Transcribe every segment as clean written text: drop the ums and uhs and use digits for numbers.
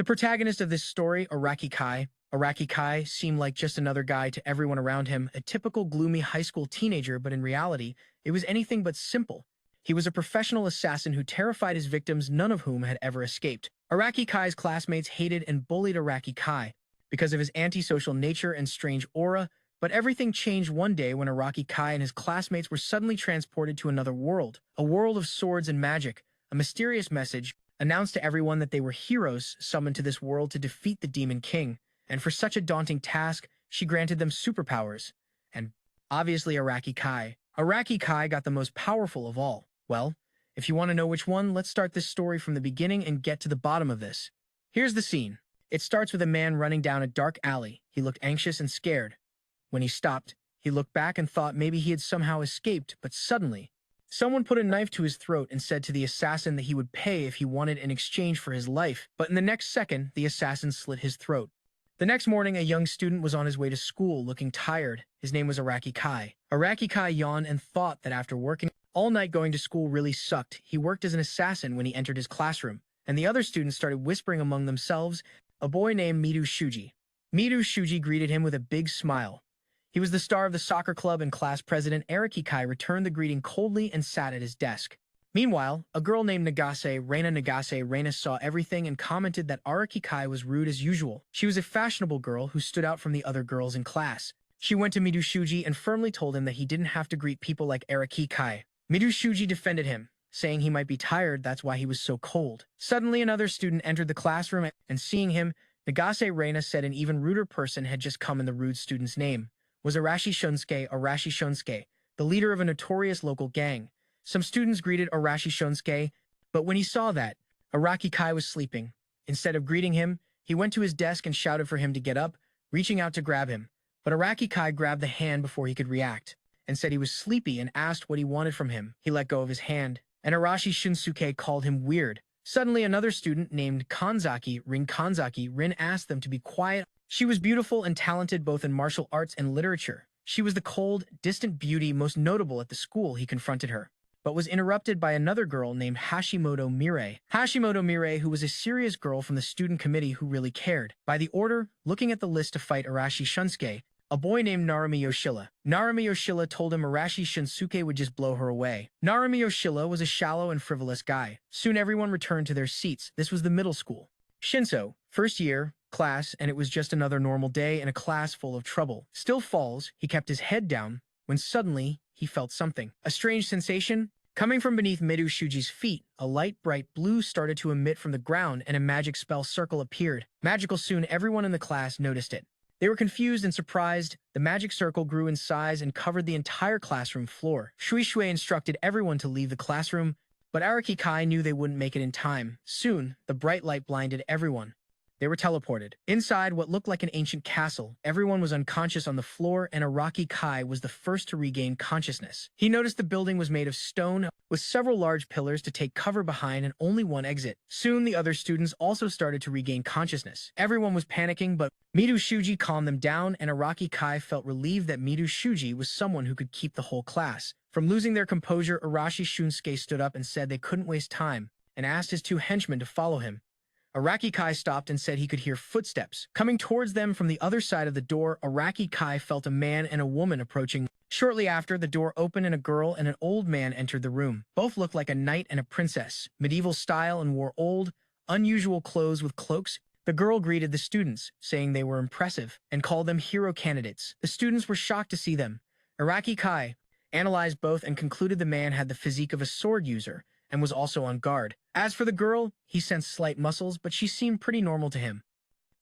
The protagonist of this story, Araki Kai seemed like just another guy to everyone around him, a typical gloomy high school teenager, but in reality, it was anything but simple. He was a professional assassin who terrified his victims, none of whom had ever escaped. Araki Kai's classmates hated and bullied Araki Kai because of his antisocial nature and strange aura, but everything changed one day when Araki Kai and his classmates were suddenly transported to another world, a world of swords and magic. A mysterious message announced to everyone that they were heroes summoned to this world to defeat the Demon King, and for such a daunting task, she granted them superpowers. And obviously Araki Kai. Araki Kai got the most powerful of all. Well, if you want to know which one, let's start this story from the beginning and get to the bottom of this. Here's the scene. It starts with a man running down a dark alley. He looked anxious and scared. When he stopped, he looked back and thought maybe he had somehow escaped, but suddenly, someone put a knife to his throat and said to the assassin that he would pay if he wanted in exchange for his life, but in the next second, the assassin slit his throat. The next morning, a young student was on his way to school, looking tired. His name was Araki Kai. Araki Kai yawned and thought that after working all night going to school really sucked. He worked as an assassin when he entered his classroom, and the other students started whispering among themselves. A boy named Midu Shuji. Midu Shuji greeted him with a big smile. He was the star of the soccer club, and class president Araki Kai returned the greeting coldly and sat at his desk. Meanwhile, a girl named Nagase Reina saw everything and commented that Araki Kai was rude as usual. She was a fashionable girl who stood out from the other girls in class. She went to Midu Shuji and firmly told him that he didn't have to greet people like Araki Kai. Midu Shuji defended him, saying he might be tired, that's why he was so cold. Suddenly, another student entered the classroom, and seeing him, Nagase Reina said an even ruder person had just come, and the rude student's name was Arashi Shunsuke, the leader of a notorious local gang. Some students greeted Arashi Shunsuke, but when he saw that Araki Kai was sleeping, instead of greeting him, he went to his desk and shouted for him to get up, reaching out to grab him. But Araki Kai grabbed the hand before he could react, and said he was sleepy and asked what he wanted from him. He let go of his hand, and Arashi Shunsuke called him weird. Suddenly, another student named Kanzaki Rin asked them to be quiet. She was beautiful and talented both in martial arts and literature. She was the cold, distant beauty most notable at the school. He confronted her, but was interrupted by another girl named Hashimoto Mirei, who was a serious girl from the student committee who really cared. By the order, looking at the list to fight Arashi Shunsuke, a boy named Narumi Yoshila told him Arashi Shunsuke would just blow her away. Narumi Yoshila was a shallow and frivolous guy. Soon everyone returned to their seats. This was the middle school. Shinso, first year, class, and it was just another normal day in a class full of trouble. Still falls, he kept his head down, when suddenly, he felt something. A strange sensation. Coming from beneath Midu Shuji's feet, a light bright blue started to emit from the ground and a magic spell circle appeared. Magical soon everyone in the class noticed it. They were confused and surprised. The magic circle grew in size and covered the entire classroom floor. Shui instructed everyone to leave the classroom, but Araki Kai knew they wouldn't make it in time. Soon, the bright light blinded everyone. They were teleported. Inside what looked like an ancient castle, everyone was unconscious on the floor, and Araki Kai was the first to regain consciousness. He noticed the building was made of stone, with several large pillars to take cover behind and only one exit. Soon the other students also started to regain consciousness. Everyone was panicking, but Midu Shuji calmed them down, and Araki Kai felt relieved that Midu Shuji was someone who could keep the whole class from losing their composure. Arashi Shunsuke stood up and said they couldn't waste time, and asked his two henchmen to follow him. Araki Kai stopped and said he could hear footsteps coming towards them from the other side of the door. Araki Kai felt a man and a woman approaching. Shortly after, the door opened and a girl and an old man entered the room. Both looked like a knight and a princess, medieval style, and wore old, unusual clothes with cloaks. The girl greeted the students, saying they were impressive, and called them hero candidates. The students were shocked to see them. Araki Kai analyzed both and concluded the man had the physique of a sword user, and was also on guard. As for the girl, he sensed slight muscles, but she seemed pretty normal to him.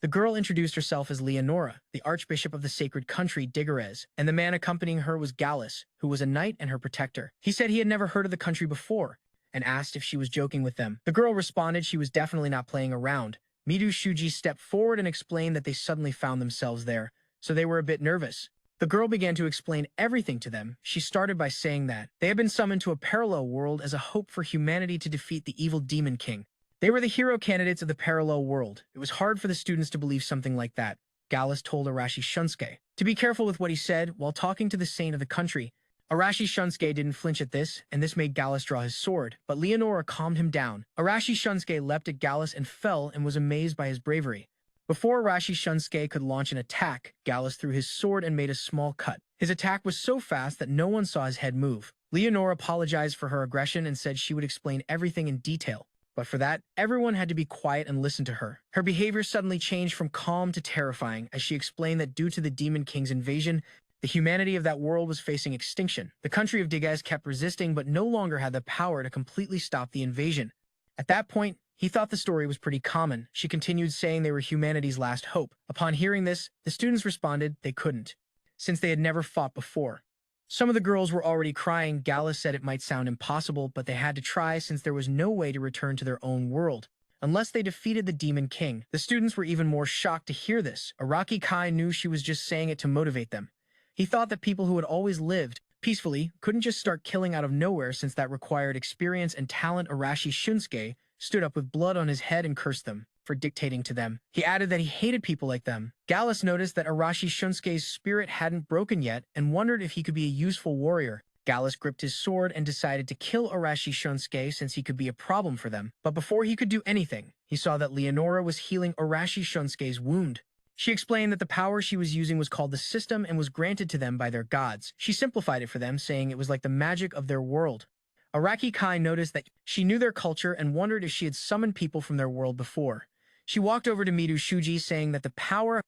The girl introduced herself as Leonora, the Archbishop of the sacred country Digares, and the man accompanying her was Gallus, who was a knight and her protector. He said he had never heard of the country before, and asked if she was joking with them. The girl responded she was definitely not playing around. Midu Shuji stepped forward and explained that they suddenly found themselves there, so they were a bit nervous. The girl began to explain everything to them. She started by saying that they had been summoned to a parallel world as a hope for humanity to defeat the evil Demon King. They were the hero candidates of the parallel world. It was hard for the students to believe something like that. Gallus told Arashi Shunsuke to be careful with what he said while talking to the saint of the country. Arashi Shunsuke didn't flinch at this, and this made Gallus draw his sword, but Leonora calmed him down. Arashi Shunsuke leapt at Gallus and fell and was amazed by his bravery. Before Arashi Shunsuke could launch an attack, Gallus threw his sword and made a small cut. His attack was so fast that no one saw his head move. Leonora apologized for her aggression and said she would explain everything in detail. But for that, everyone had to be quiet and listen to her. Her behavior suddenly changed from calm to terrifying as she explained that due to the Demon King's invasion, the humanity of that world was facing extinction. The country of Digaz kept resisting but no longer had the power to completely stop the invasion. At that point, he thought the story was pretty common. She continued saying they were humanity's last hope. Upon hearing this, the students responded they couldn't, since they had never fought before. Some of the girls were already crying. Gallus said it might sound impossible, but they had to try since there was no way to return to their own world, unless they defeated the Demon King. The students were even more shocked to hear this. Araki Kai knew she was just saying it to motivate them. He thought that people who had always lived peacefully couldn't just start killing out of nowhere since that required experience and talent. Arashi Shunsuke stood up with blood on his head and cursed them for dictating to them. He added that he hated people like them. Gallus noticed that Arashi Shunsuke's spirit hadn't broken yet and wondered if he could be a useful warrior. Gallus gripped his sword and decided to kill Arashi Shunsuke since he could be a problem for them. But before he could do anything, he saw that Leonora was healing Arashi Shunsuke's wound. She explained that the power she was using was called the system and was granted to them by their gods. She simplified it for them, saying it was like the magic of their world. Araki Kai noticed that she knew their culture and wondered if she had summoned people from their world before. She walked over to Midu Shuji, saying that the power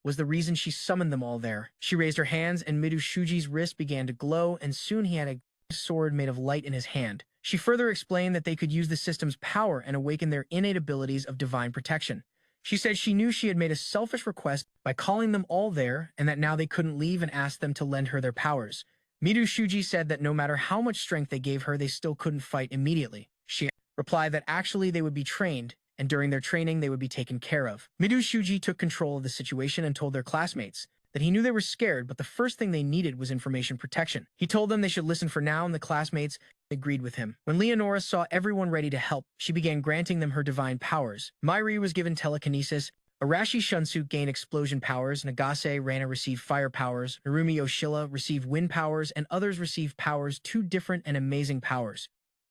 was the reason she summoned them all there. She raised her hands, and Midu Shuji's wrist began to glow, and soon he had a sword made of light in his hand. She further explained that they could use the system's power and awaken their innate abilities of divine protection. She said she knew she had made a selfish request by calling them all there, and that now they couldn't leave and asked them to lend her their powers. Midu Shuji said that no matter how much strength they gave her, they still couldn't fight immediately. She replied that actually they would be trained, and during their training they would be taken care of. Midu Shuji took control of the situation and told their classmates that he knew they were scared, but the first thing they needed was information protection. He told them they should listen for now, and the classmates agreed with him. When Leonora saw everyone ready to help, she began granting them her divine powers. Mairi was given telekinesis, Arashi Shunsuke gained explosion powers, Nagase Reina received fire powers, Narumi Yoshila received wind powers, and others received powers, two different and amazing powers.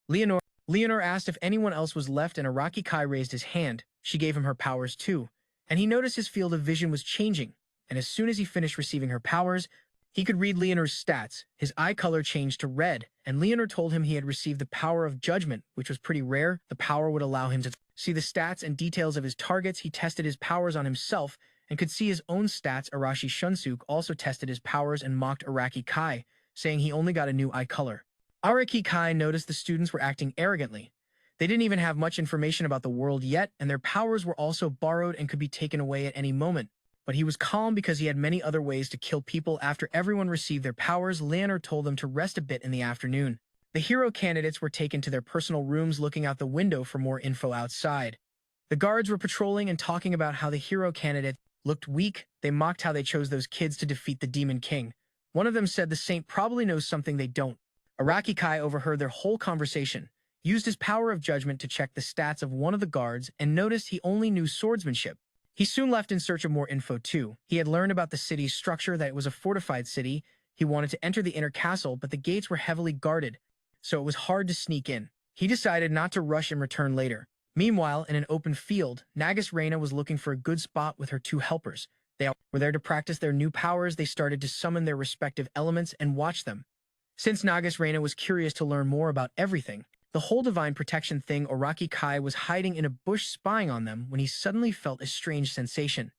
Leonora asked if anyone else was left, and Araki Kai raised his hand. She gave him her powers too, and he noticed his field of vision was changing, and as soon as he finished receiving her powers, he could read Leonora's stats. His eye color changed to red, and Leonora told him he had received the power of judgment, which was pretty rare. The power would allow him to see the stats and details of his targets. He tested his powers on himself and could see his own stats. Arashi Shunsuke also tested his powers and mocked Araki Kai, saying he only got a new eye color. Araki Kai noticed the students were acting arrogantly. They didn't even have much information about the world yet, and their powers were also borrowed and could be taken away at any moment. But he was calm because he had many other ways to kill people. After everyone received their powers, Leonora told them to rest a bit in the afternoon. The hero candidates were taken to their personal rooms, looking out the window for more info outside. The guards were patrolling and talking about how the hero candidate looked weak. They mocked how they chose those kids to defeat the Demon King. One of them said the saint probably knows something they don't. Araki Kai overheard their whole conversation, used his power of judgment to check the stats of one of the guards, and noticed he only knew swordsmanship. He soon left in search of more info too. He had learned about the city's structure, that it was a fortified city. He wanted to enter the inner castle, but the gates were heavily guarded, so it was hard to sneak in. He decided not to rush and return later. Meanwhile, in an open field, Nagus Reina was looking for a good spot with her two helpers. They were there to practice their new powers. They started to summon their respective elements and watch them. Since Nagus Reina was curious to learn more about everything, the whole divine protection thing, Araki Kai was hiding in a bush spying on them when he suddenly felt a strange sensation.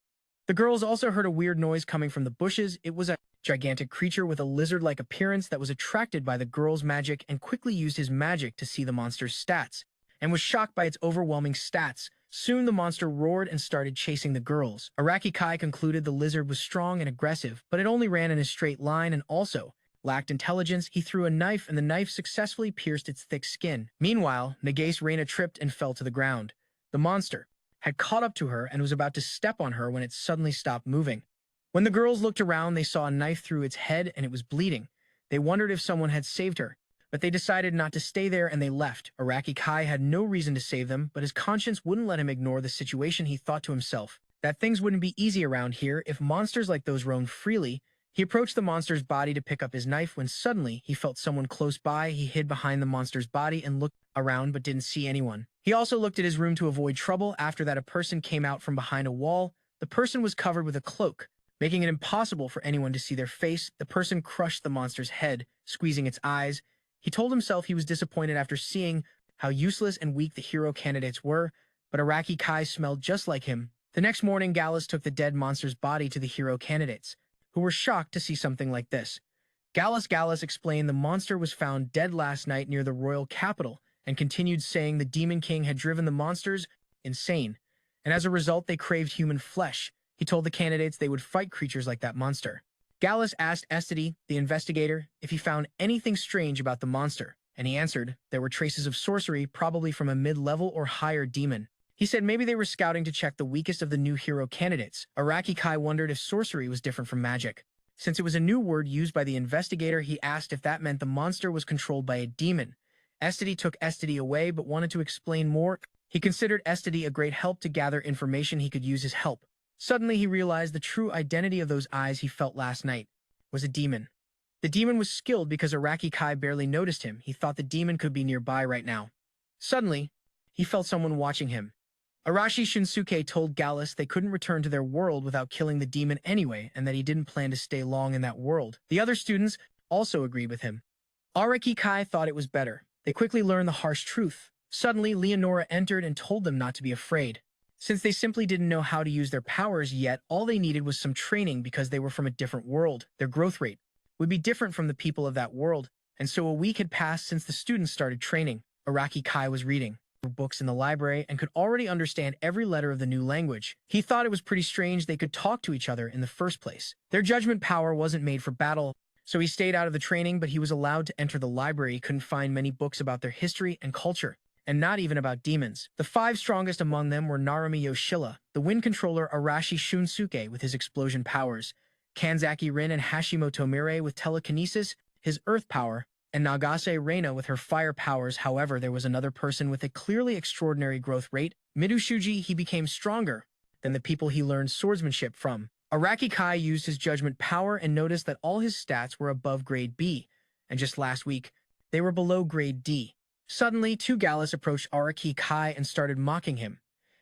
The girls also heard a weird noise coming from the bushes. It was a gigantic creature with a lizard-like appearance that was attracted by the girls' magic and quickly used his magic to see the monster's stats, and was shocked by its overwhelming stats. Soon the monster roared and started chasing the girls. Araki Kai concluded the lizard was strong and aggressive, but it only ran in a straight line and also lacked intelligence. He threw a knife, and the knife successfully pierced its thick skin. Meanwhile, Nagase Reina tripped and fell to the ground. The monster had caught up to her and was about to step on her when it suddenly stopped moving. When the girls looked around, they saw a knife through its head and it was bleeding. They wondered if someone had saved her, but they decided not to stay there and they left. Araki Kai had no reason to save them, but his conscience wouldn't let him ignore the situation. He thought to himself that things wouldn't be easy around here if monsters like those roamed freely. He approached the monster's body to pick up his knife when suddenly he felt someone close by. He hid behind the monster's body and looked around but didn't see anyone. He also looked at his room to avoid trouble. After that, a person came out from behind a wall. The person was covered with a cloak, making it impossible for anyone to see their face. The person crushed the monster's head, squeezing its eyes. He told himself he was disappointed after seeing how useless and weak the hero candidates were, but Araki Kai smelled just like him. The next morning, Gallus took the dead monster's body to the hero candidates, who were shocked to see something like this. Gallus explained the monster was found dead last night near the royal capital, and continued saying the Demon King had driven the monsters insane, and as a result they craved human flesh. He told the candidates they would fight creatures like that monster. Gallus asked ISEKAI'D, the investigator, if he found anything strange about the monster, and he answered there were traces of sorcery, probably from a mid-level or higher demon. He said maybe they were scouting to check the weakest of the new hero candidates. Araki Kai wondered if sorcery was different from magic. Since it was a new word used by the investigator, he asked if that meant the monster was controlled by a demon. ISEKAI'D took ISEKAI'D away but wanted to explain more. He considered ISEKAI'D a great help to gather information. He could use his help. Suddenly he realized the true identity of those eyes he felt last night was a demon. The demon was skilled because Araki Kai barely noticed him. He thought the demon could be nearby right now. Suddenly, he felt someone watching him. Arashi Shinsuke told Gallus they couldn't return to their world without killing the demon anyway, and that he didn't plan to stay long in that world. The other students also agreed with him. Araki Kai thought it was better. They quickly learned the harsh truth. Suddenly, Leonora entered and told them not to be afraid. Since they simply didn't know how to use their powers yet, all they needed was some training because they were from a different world. Their growth rate would be different from the people of that world, and so a week had passed since the students started training. Araki Kai was reading books in the library and could already understand every letter of the new language. He thought it was pretty strange they could talk to each other in the first place. Their judgment power wasn't made for battle, so he stayed out of the training, but he was allowed to enter the library. He couldn't find many books about their history and culture, and not even about demons. The 5 strongest among them were Narumi Yoshilla, the wind controller Arashi Shunsuke with his explosion powers, Kanzaki Rin and Hashimoto Mire with telekinesis, his earth power, and Nagase Reina with her fire powers. However, there was another person with a clearly extraordinary growth rate, Midushuji. He became stronger than the people he learned swordsmanship from. Araki Kai used his judgment power and noticed that all his stats were above grade B, and just last week, they were below grade D. Suddenly, 2 Gallus approached Araki Kai and started mocking him,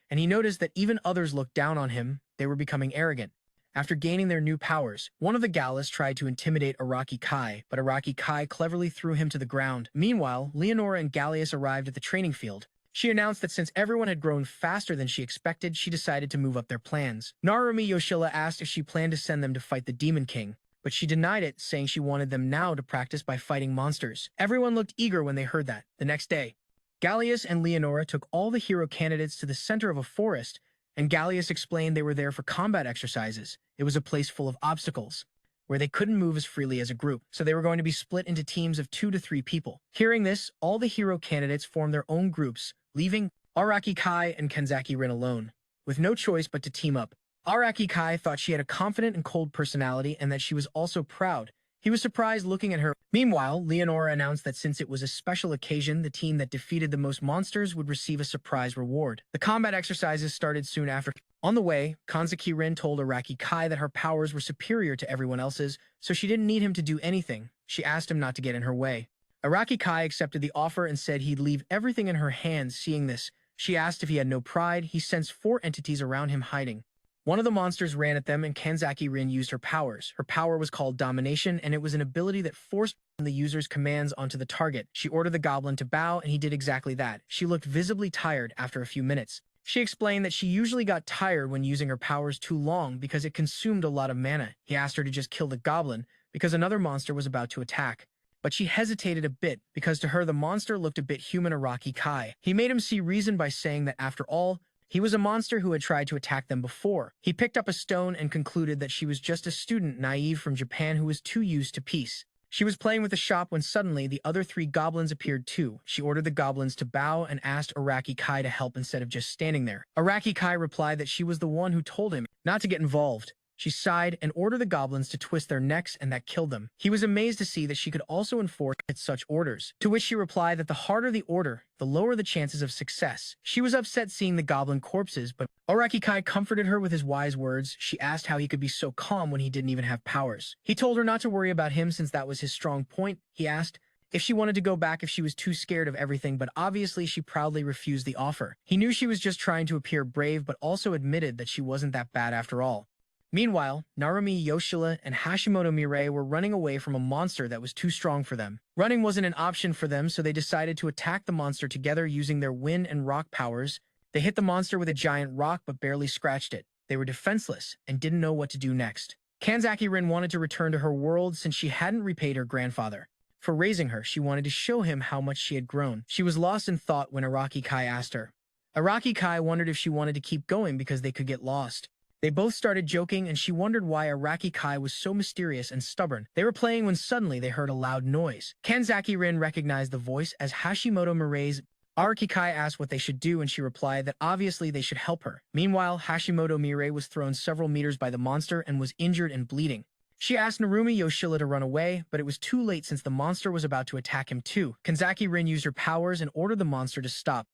and he noticed that even others looked down on him. They were becoming arrogant. After gaining their new powers, one of the Gallus tried to intimidate Araki Kai, but Araki Kai cleverly threw him to the ground. Meanwhile, Leonora and Gallius arrived at the training field. She announced that since everyone had grown faster than she expected, she decided to move up their plans. Narumi Yoshilla asked if she planned to send them to fight the Demon King, but she denied it, saying she wanted them now to practice by fighting monsters. Everyone looked eager when they heard that. The next day, Gallius and Leonora took all the hero candidates to the center of a forest, and Gallius explained they were there for combat exercises. It was a place full of obstacles, where they couldn't move as freely as a group, so they were going to be split into teams of 2 to 3 people. Hearing this, all the hero candidates formed their own groups, leaving Araki Kai and Kanzaki Rin alone, with no choice but to team up. Araki Kai thought she had a confident and cold personality and that she was also proud. He was surprised looking at her. Meanwhile, Leonora announced that since it was a special occasion, the team that defeated the most monsters would receive a surprise reward. The combat exercises started soon after. On the way, Kanzaki Rin told Araki Kai that her powers were superior to everyone else's, so she didn't need him to do anything. She asked him not to get in her way. Araki Kai accepted the offer and said he'd leave everything in her hands. Seeing this, she asked if he had no pride. He sensed 4 entities around him hiding. One of the monsters ran at them and Kanzaki Rin used her powers. Her power was called Domination, and it was an ability that forced the user's commands onto the target. She ordered the goblin to bow, and he did exactly that. She looked visibly tired after a few minutes. She explained that she usually got tired when using her powers too long because it consumed a lot of mana. He asked her to just kill the goblin because another monster was about to attack. But she hesitated a bit because to her the monster looked a bit human. Araki Kai. He made him see reason by saying that after all, he was a monster who had tried to attack them before. He picked up a stone and concluded that she was just a student naive from Japan who was too used to peace. She was playing with the shop when suddenly the other 3 goblins appeared too. She ordered the goblins to bow and asked Araki Kai to help instead of just standing there. Araki Kai replied that she was the one who told him not to get involved. She sighed and ordered the goblins to twist their necks, and that killed them. He was amazed to see that she could also enforce such orders, to which she replied that the harder the order, the lower the chances of success. She was upset seeing the goblin corpses, but Araki Kai comforted her with his wise words. She asked how he could be so calm when he didn't even have powers. He told her not to worry about him since that was his strong point. He asked if she wanted to go back if she was too scared of everything, but obviously she proudly refused the offer. He knew she was just trying to appear brave, but also admitted that she wasn't that bad after all. Meanwhile, Narumi Yoshila and Hashimoto Mirai were running away from a monster that was too strong for them. Running wasn't an option for them, so they decided to attack the monster together using their wind and rock powers. They hit the monster with a giant rock but barely scratched it. They were defenseless and didn't know what to do next. Kanzaki Rin wanted to return to her world since she hadn't repaid her grandfather. For raising her, she wanted to show him how much she had grown. She was lost in thought when Araki Kai asked her. Araki Kai wondered if she wanted to keep going because they could get lost. They both started joking, and she wondered why Araki Kai was so mysterious and stubborn. They were playing when suddenly they heard a loud noise. Kanzaki Rin recognized the voice as Hashimoto Mirai's. Araki Kai asked what they should do, and she replied that obviously they should help her. Meanwhile, Hashimoto Mirai was thrown several meters by the monster and was injured and bleeding. She asked Narumi Yoshila to run away, but it was too late since the monster was about to attack him too. Kanzaki Rin used her powers and ordered the monster to stop.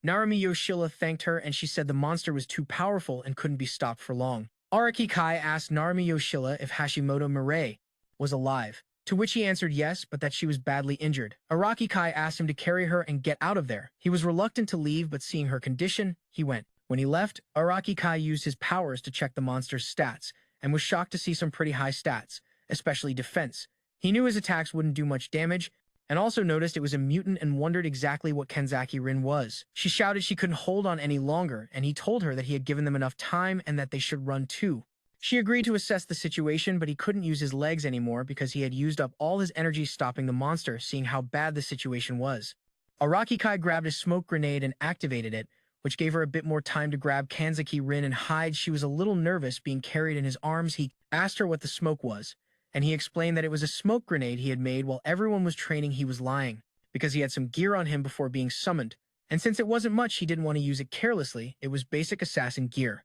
Narumi Yoshila thanked her, and she said the monster was too powerful and couldn't be stopped for long. Araki Kai asked Narumi Yoshila if Hashimoto Mirai was alive, to which he answered yes, but that she was badly injured. Araki Kai asked him to carry her and get out of there. He was reluctant to leave, but seeing her condition, he went. When he left, Araki Kai used his powers to check the monster's stats, and was shocked to see some pretty high stats, especially defense. He knew his attacks wouldn't do much damage, and also noticed it was a mutant and wondered exactly what Kanzaki Rin was. She shouted she couldn't hold on any longer, and he told her that he had given them enough time and that they should run too. She agreed to assess the situation, but he couldn't use his legs anymore because he had used up all his energy stopping the monster, seeing how bad the situation was. Araki Kai grabbed a smoke grenade and activated it, which gave her a bit more time to grab Kanzaki Rin and hide. She was a little nervous being carried in his arms. He asked her what the smoke was, and he explained that it was a smoke grenade he had made while everyone was training. He was lying, because he had some gear on him before being summoned, and since it wasn't much, he didn't want to use it carelessly. It was basic assassin gear.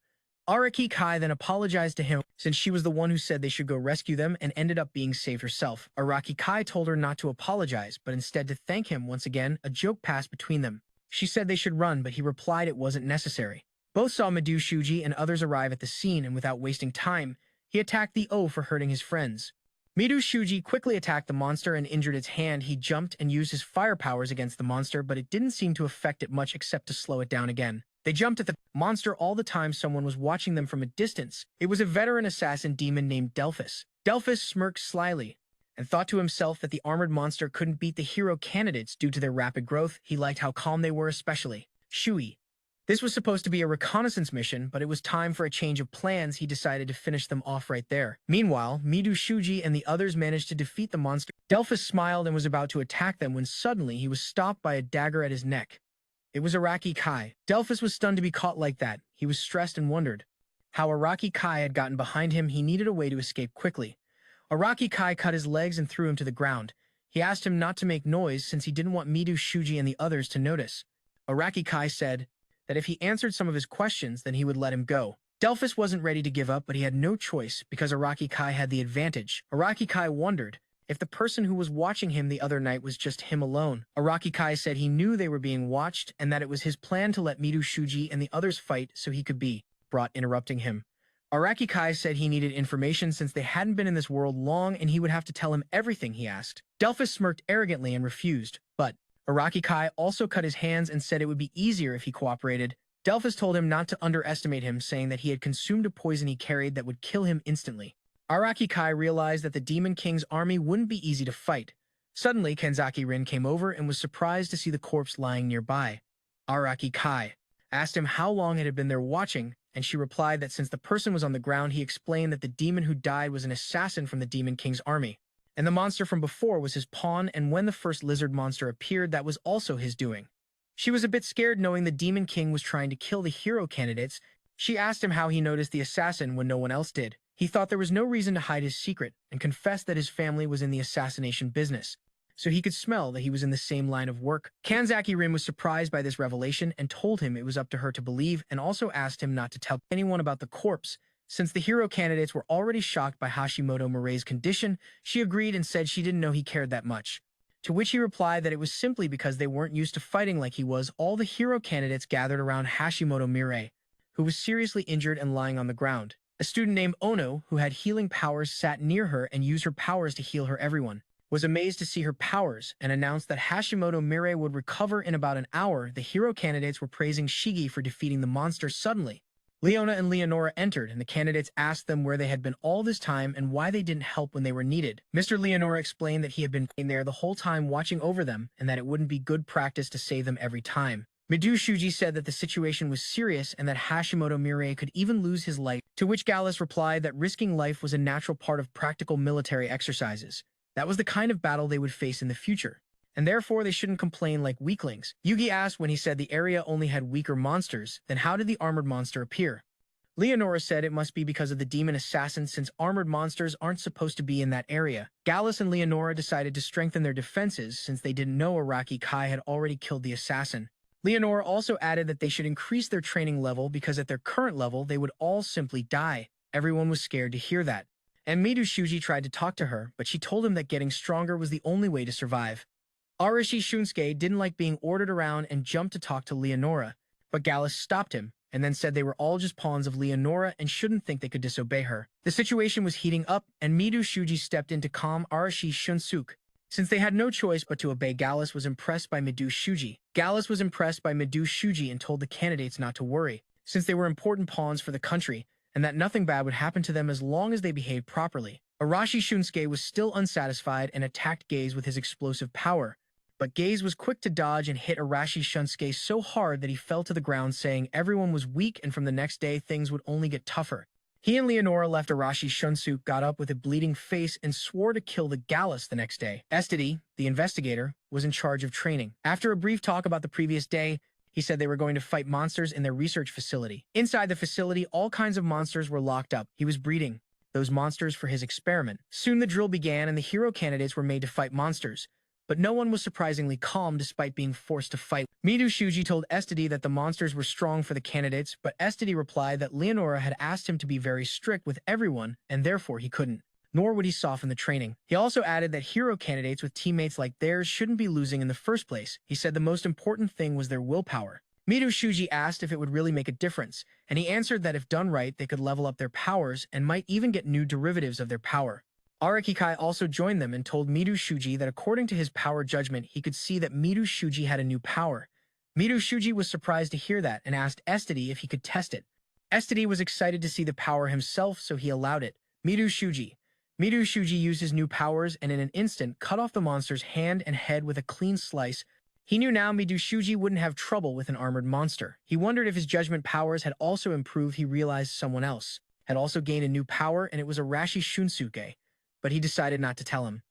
Araki Kai then apologized to him since she was the one who said they should go rescue them and ended up being saved herself. Araki Kai told her not to apologize, but instead to thank him once again. A joke passed between them. She said they should run, but he replied it wasn't necessary. Both saw Midu Shuji and others arrive at the scene, and without wasting time, he attacked the O for hurting his friends. Midu Shuji quickly attacked the monster and injured its hand. He jumped and used his fire powers against the monster, but it didn't seem to affect it much except to slow it down again. They jumped at the monster all the time. Someone was watching them from a distance. It was a veteran assassin demon named Delphus. Delphus smirked slyly and thought to himself that the armored monster couldn't beat the hero candidates due to their rapid growth. He liked how calm they were, especially Shui. This was supposed to be a reconnaissance mission, but it was time for a change of plans. He decided to finish them off right there. Meanwhile, Midu Shuji and the others managed to defeat the monster. Delphus smiled and was about to attack them when suddenly he was stopped by a dagger at his neck. It was Araki Kai. Delphus was stunned to be caught like that. He was stressed and wondered how Araki Kai had gotten behind him. He needed a way to escape quickly. Araki Kai cut his legs and threw him to the ground. He asked him not to make noise since he didn't want Midu Shuji and the others to notice. Araki Kai said that if he answered some of his questions, then he would let him go. Delphus wasn't ready to give up, but he had no choice because Araki Kai had the advantage. Araki Kai wondered if the person who was watching him the other night was just him alone. Araki Kai said he knew they were being watched and that it was his plan to let Midu Shuji and the others fight so he could be brought, interrupting him. Araki Kai said he needed information since they hadn't been in this world long and he would have to tell him everything he asked. Delphus smirked arrogantly and refused, but Araki Kai also cut his hands and said it would be easier if he cooperated. Delphus told him not to underestimate him, saying that he had consumed a poison he carried that would kill him instantly. Araki Kai realized that the Demon King's army wouldn't be easy to fight. Suddenly, Kanzaki Rin came over and was surprised to see the corpse lying nearby. Araki Kai asked him how long it had been there watching, and she replied that since the person was on the ground, he explained that the demon who died was an assassin from the Demon King's army, and the monster from before was his pawn, and when the first lizard monster appeared, that was also his doing. She was a bit scared knowing the Demon King was trying to kill the hero candidates. She asked him how he noticed the assassin when no one else did. He thought there was no reason to hide his secret and confessed that his family was in the assassination business, so he could smell that he was in the same line of work. Kanzaki Rin was surprised by this revelation and told him it was up to her to believe, and also asked him not to tell anyone about the corpse Since the hero candidates were already shocked by Hashimoto Muray's condition, she agreed and said she didn't know he cared that much. To which he replied that it was simply because they weren't used to fighting like he was. All the hero candidates gathered around Hashimoto Mirai, who was seriously injured and lying on the ground. A student named Ono, who had healing powers, sat near her and used her powers to heal her. Everyone was amazed to see her powers and announced that Hashimoto Mirai would recover in about an hour. The hero candidates were praising Shigi for defeating the monster. Suddenly, Leona and Leonora entered, and the candidates asked them where they had been all this time and why they didn't help when they were needed. Mr. Leonora explained that he had been there the whole time watching over them and that it wouldn't be good practice to save them every time. Midu Shuji said that the situation was serious and that Hashimoto Mirai could even lose his life, to which Gallus replied that risking life was a natural part of practical military exercises. That was the kind of battle they would face in the future, and therefore they shouldn't complain like weaklings. Yugi asked when he said the area only had weaker monsters, then how did the armored monster appear? Leonora said it must be because of the demon assassin since armored monsters aren't supposed to be in that area. Gallus and Leonora decided to strengthen their defenses since they didn't know Araki Kai had already killed the assassin. Leonora also added that they should increase their training level because at their current level they would all simply die. Everyone was scared to hear that. And Midu Shuji tried to talk to her, but she told him that getting stronger was the only way to survive. Arashi Shunsuke didn't like being ordered around and jumped to talk to Leonora, but Gallus stopped him and then said they were all just pawns of Leonora and shouldn't think they could disobey her. The situation was heating up, and Midu Shuji stepped in to calm Arashi Shunsuke. Since they had no choice but to obey, Gallus was impressed by Midu Shuji. Gallus was impressed by Midu Shuji and told the candidates not to worry, since they were important pawns for the country, and that nothing bad would happen to them as long as they behaved properly. Arashi Shunsuke was still unsatisfied and attacked Gaze with his explosive power, but Gaze was quick to dodge and hit Arashi Shunsuke so hard that he fell to the ground, saying everyone was weak and from the next day things would only get tougher. He and Leonora left. Arashi Shunsuke got up with a bleeding face and swore to kill the Gallus the next day. Estedy, the investigator, was in charge of training. After a brief talk about the previous day, he said they were going to fight monsters in their research facility. Inside the facility, all kinds of monsters were locked up. He was breeding those monsters for his experiment. Soon the drill began and the hero candidates were made to fight monsters. But no one was surprisingly calm despite being forced to fight. Midu Shuji told Estedy that the monsters were strong for the candidates, but Estedy replied that Leonora had asked him to be very strict with everyone and therefore he couldn't, nor would he soften the training. He also added that hero candidates with teammates like theirs shouldn't be losing in the first place. He said the most important thing was their willpower. Midu Shuji asked if it would really make a difference, and he answered that if done right, they could level up their powers and might even get new derivatives of their power. Araki Kai also joined them and told Midu Shuji that according to his power judgment, he could see that Midu Shuji had a new power. Midu Shuji was surprised to hear that and asked Estedy if he could test it. Estedy was excited to see the power himself, so he allowed it. Midu Shuji used his new powers and in an instant cut off the monster's hand and head with a clean slice. He knew now Midu Shuji wouldn't have trouble with an armored monster. He wondered if his judgment powers had also improved. He realized someone else had also gained a new power, and it was Arashi Shunsuke, but he decided not to tell him.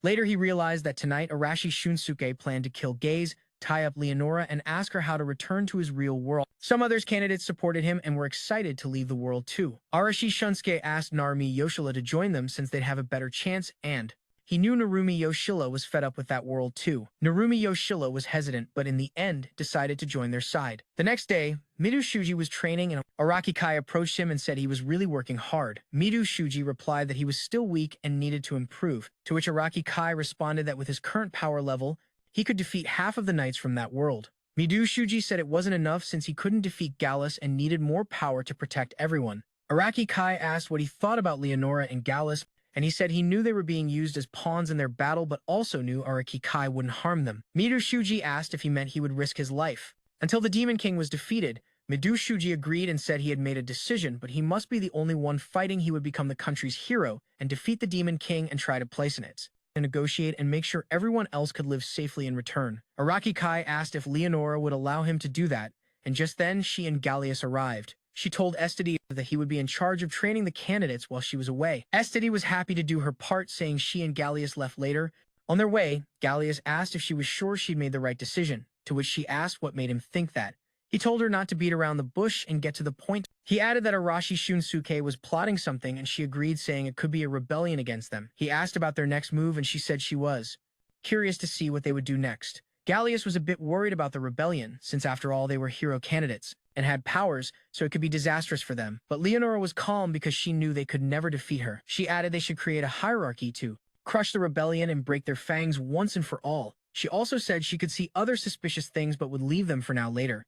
Later he realized that tonight Arashi Shunsuke planned to kill Gaze, tie up Leonora, and ask her how to return to his real world. Some others candidates supported him and were excited to leave the world too. Arashi Shunsuke asked Narumi Yoshila to join them since they'd have a better chance, and he knew Narumi Yoshila was fed up with that world too. Narumi Yoshila was hesitant, but in the end decided to join their side. The next day, Midu Shuji was training and Araki Kai approached him and said he was really working hard. Midu Shuji replied that he was still weak and needed to improve, to which Araki Kai responded that with his current power level, he could defeat half of the knights from that world. Midu Shuji said it wasn't enough since he couldn't defeat Gallus and needed more power to protect everyone. Araki Kai asked what he thought about Leonora and Gallus, and he said he knew they were being used as pawns in their battle but also knew Araki Kai wouldn't harm them. Midu Shuji asked if he meant he would risk his life. Until the Demon King was defeated, Midu Shuji agreed and said he had made a decision, but he must be the only one fighting. He would become the country's hero and defeat the Demon King and try to place in it, and negotiate and make sure everyone else could live safely in return. Araki Kai asked if Leonora would allow him to do that, and just then she and Gallius arrived. She told Estedy that he would be in charge of training the candidates while she was away. Estedy was happy to do her part, saying she and Gallius left later. On their way, Gallius asked if she was sure she'd made the right decision, to which she asked what made him think that. He told her not to beat around the bush and get to the point. He added that Arashi Shunsuke was plotting something and she agreed, saying it could be a rebellion against them. He asked about their next move and she said she was curious to see what they would do next. Gallius was a bit worried about the rebellion, since after all they were hero candidates, and had powers, so it could be disastrous for them. But Leonora was calm because she knew they could never defeat her. She added they should create a hierarchy to crush the rebellion and break their fangs once and for all. She also said she could see other suspicious things but would leave them for now later.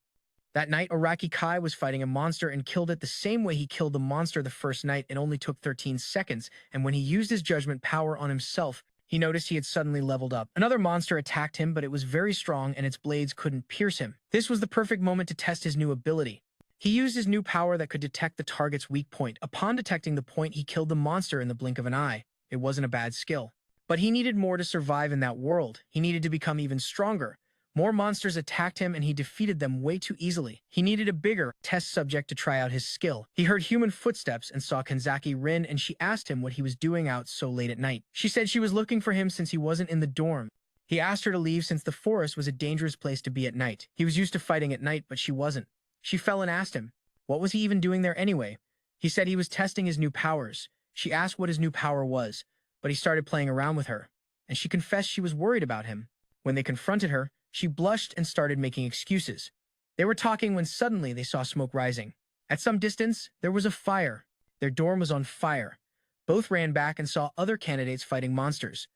That night, Araki Kai was fighting a monster and killed it the same way he killed the monster the first night. It only took 13 seconds, and when he used his judgment power on himself, he noticed he had suddenly leveled up. Another monster attacked him, but it was very strong and its blades couldn't pierce him. This was the perfect moment to test his new ability. He used his new power that could detect the target's weak point. Upon detecting the point, he killed the monster in the blink of an eye. It wasn't a bad skill. But he needed more to survive in that world. He needed to become even stronger. More monsters attacked him and he defeated them way too easily. He needed a bigger test subject to try out his skill. He heard human footsteps and saw Kanzaki Rin, and she asked him what he was doing out so late at night. She said she was looking for him since he wasn't in the dorm. He asked her to leave since the forest was a dangerous place to be at night. He was used to fighting at night, but she wasn't. She fell and asked him, what was he even doing there anyway? He said he was testing his new powers. She asked what his new power was, but he started playing around with her, and she confessed she was worried about him. When they confronted her, she blushed and started making excuses. They were talking when suddenly they saw smoke rising. At some distance, there was a fire. Their dorm was on fire. Both ran back and saw other candidates fighting monsters.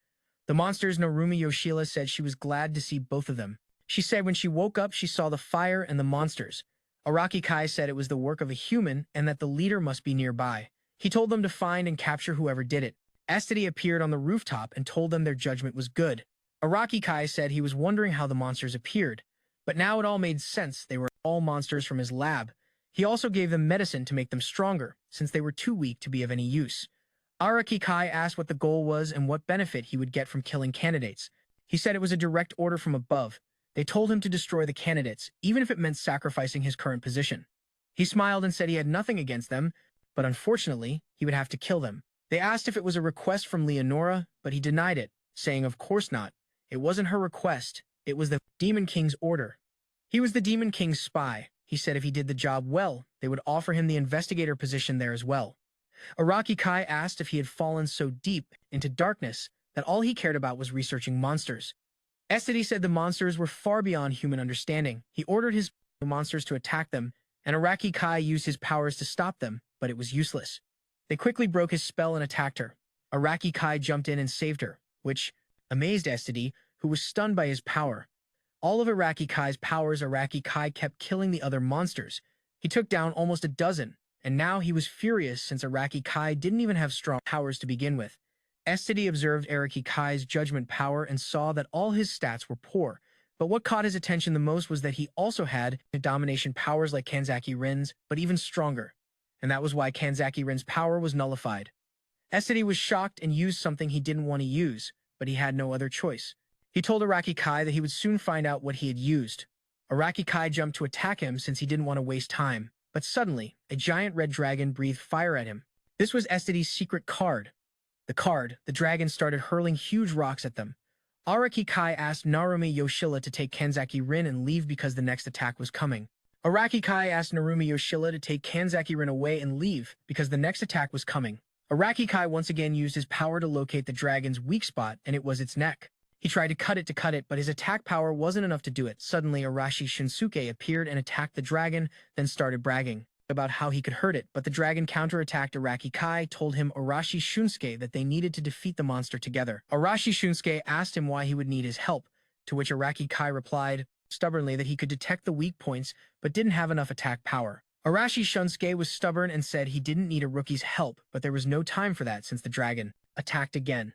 The monsters Narumi Yoshila said she was glad to see both of them. She said when she woke up, she saw the fire and the monsters. Araki Kai said it was the work of a human and that the leader must be nearby. He told them to find and capture whoever did it. Estedy appeared on the rooftop and told them their judgment was good. Araki Kai said he was wondering how the monsters appeared, but now it all made sense. They were all monsters from his lab. He also gave them medicine to make them stronger, since they were too weak to be of any use. Araki Kai asked what the goal was and what benefit he would get from killing candidates. He said it was a direct order from above. They told him to destroy the candidates, even if it meant sacrificing his current position. He smiled and said he had nothing against them, but unfortunately, he would have to kill them. They asked if it was a request from Leonora, but he denied it, saying of course not. It wasn't her request. It was the Demon King's order. He was the Demon King's spy. He said if he did the job well, they would offer him the investigator position there as well. Araki Kai asked if he had fallen so deep into darkness that all he cared about was researching monsters. Estedy said the monsters were far beyond human understanding. He ordered his monsters to attack them, and Araki Kai used his powers to stop them, but it was useless. They quickly broke his spell and attacked her. Araki Kai jumped in and saved her, which amazed Estedy, who was stunned by his power. All of Araki Kai's powers, Araki Kai kept killing the other monsters. He took down almost a dozen, and now he was furious since Araki Kai didn't even have strong powers to begin with. Estedy observed Araki Kai's judgment power and saw that all his stats were poor, but what caught his attention the most was that he also had domination powers like Kanzaki Rin's, but even stronger, and that was why Kanzaki Rin's power was nullified. Estedy was shocked and used something he didn't want to use, but he had no other choice. He told Araki Kai that he would soon find out what he had used. Araki Kai jumped to attack him since he didn't want to waste time, but suddenly, a giant red dragon breathed fire at him. This was Estedy's secret card. The dragon started hurling huge rocks at them. Araki Kai asked Narumi Yoshila to take Kanzaki Rin and leave because the next attack was coming. Araki Kai asked Narumi Yoshila to take Kanzaki Rin away and leave because the next attack was coming. Araki Kai once again used his power to locate the dragon's weak spot, and it was its neck. He tried to cut it, but his attack power wasn't enough to do it. Suddenly, Arashi Shunsuke appeared and attacked the dragon, then started bragging about how he could hurt it, but the dragon counterattacked Araki Kai, told him Arashi Shunsuke that they needed to defeat the monster together. Arashi Shunsuke asked him why he would need his help, to which Araki Kai replied stubbornly that he could detect the weak points, but didn't have enough attack power. Arashi Shunsuke was stubborn and said he didn't need a rookie's help, but there was no time for that since the dragon attacked again.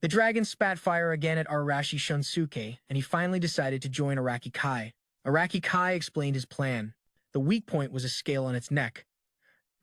The dragon spat fire again at Arashi Shunsuke, and he finally decided to join Araki Kai. Araki Kai explained his plan. The weak point was a scale on its neck.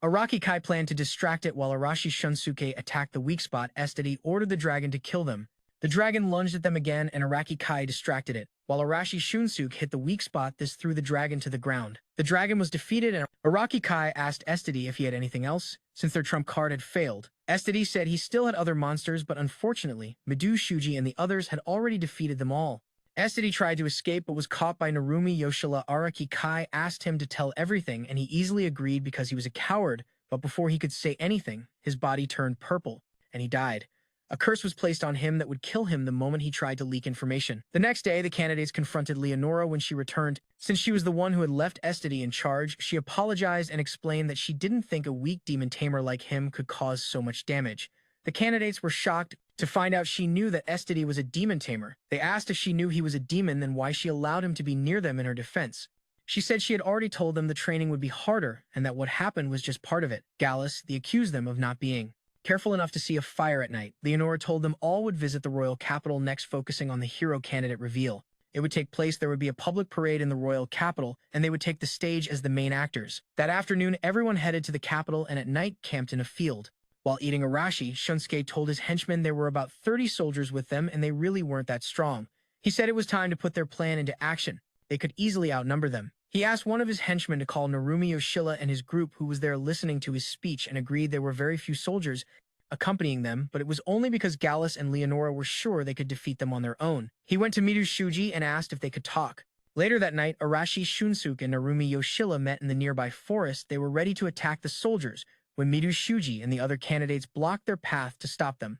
Araki Kai planned to distract it while Arashi Shunsuke attacked the weak spot. Estedy ordered the dragon to kill them. The dragon lunged at them again, and Araki Kai distracted it. While Arashi Shunsuke hit the weak spot, this threw the dragon to the ground. The dragon was defeated, and Araki Kai asked Estedy if he had anything else, since their trump card had failed. Estedy said he still had other monsters, but unfortunately, Midu Shuji and the others had already defeated them all. Estedy tried to escape, but was caught by Narumi Yoshila. Araki Kai asked him to tell everything, and he easily agreed because he was a coward, but before he could say anything, his body turned purple, and he died. A curse was placed on him that would kill him the moment he tried to leak information. The next day, the candidates confronted Leonora when she returned. Since she was the one who had left Estedy in charge, she apologized and explained that she didn't think a weak demon tamer like him could cause so much damage. The candidates were shocked to find out she knew that Estedy was a demon tamer. They asked if she knew he was a demon, then why she allowed him to be near them in her defense. She said she had already told them the training would be harder and that what happened was just part of it. Gallus, they accused them of not being careful enough to see a fire at night. Leonora told them all would visit the royal capital next, focusing on the hero candidate reveal. It would take place, there would be a public parade in the royal capital, and they would take the stage as the main actors. That afternoon, everyone headed to the capital and at night camped in a field. While eating arashi, Shunsuke told his henchmen there were about 30 soldiers with them and they really weren't that strong. He said it was time to put their plan into action. They could easily outnumber them. He asked one of his henchmen to call Narumi Yoshida and his group, who was there listening to his speech, and agreed there were very few soldiers accompanying them, but it was only because Gallus and Leonora were sure they could defeat them on their own. He went to Midu Shuji and asked if they could talk. Later that night, Arashi Shunsuke and Narumi Yoshida met in the nearby forest. They were ready to attack the soldiers when Midu Shuji and the other candidates blocked their path to stop them.